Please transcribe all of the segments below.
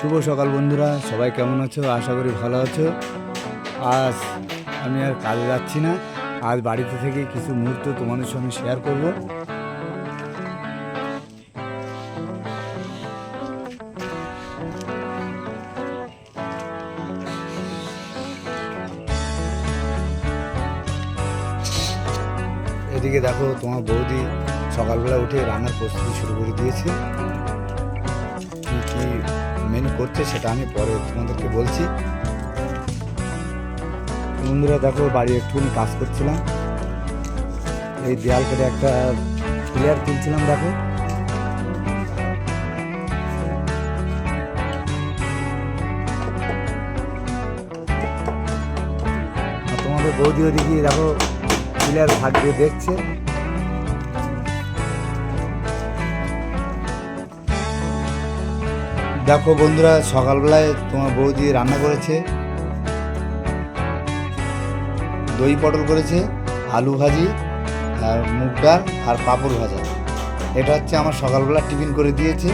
শুভ সকাল বন্ধুরা, সবাই কেমন আছো? আশা করি ভালো আছো। আজ আমি আর কাজে যাচ্ছি না, আজ বাড়িতে থেকে কিছু মুহূর্ত তোমাদের সঙ্গে শেয়ার করব। এদিকে দেখো, তোমার বৌদি সকালবেলা উঠে রান্নার প্রস্তুতি শুরু করে দিয়েছে। কী কী মেনু করছে সেটা আমি পরে তোমাদেরকে বলছি। বন্ধুরা দেখো, বাড়ি একটুখানি কাজ করছিলাম, এই দেয়াল কেটে একটা প্লেয়ার তুলছিলাম। দেখো আর তোমাদের বৌদি ওদিকে দেখো প্লেয়ার ভাগ দিয়ে দেখছে। দেখো বন্ধুরা, সকালবেলায় তোমার বৌদি রান্না করেছে, দই পটল করেছে, আলু ভাজি আর মুগ ডাল আর পাঁপড় ভাজা। এটা হচ্ছে আমার সকালবেলা টিফিন করে দিয়েছে।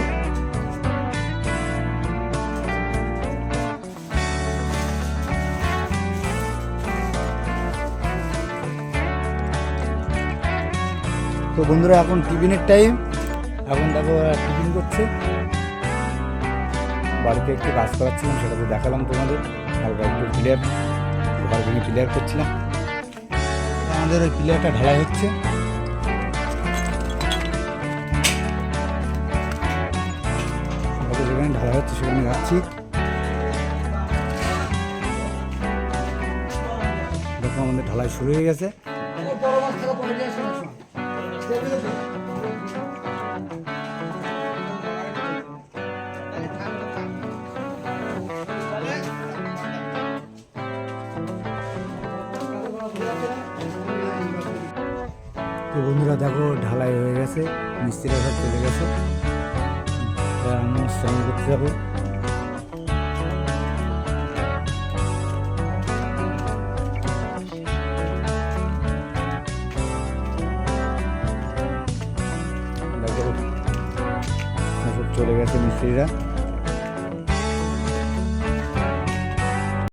তো বন্ধুরা, এখন টিফিনের টাইম। এখন দেখো টিফিন করছে। বাড়িতে একটু কাজ করাচ্ছিলাম, সেটা তো দেখালাম তোমাদের। হালকা একটু প্লেয়ার ঘর ভেঙে প্লেয়ার করছিলাম। আমাদের ওই প্লেয়ারটা ঢালাই হচ্ছে। যেখানে ঢালাই হচ্ছে সেখানে যাচ্ছি। দেখো আমাদের ঢালাই শুরু হয়ে গেছে। তো বন্ধুরা দেখো, ঢালাই হয়ে গেছে, মিস্ত্রিরা সব চলে গেছে। আমি স্নান করতে যাবো। দেখো সব চলে গেছে মিস্ত্রিরা।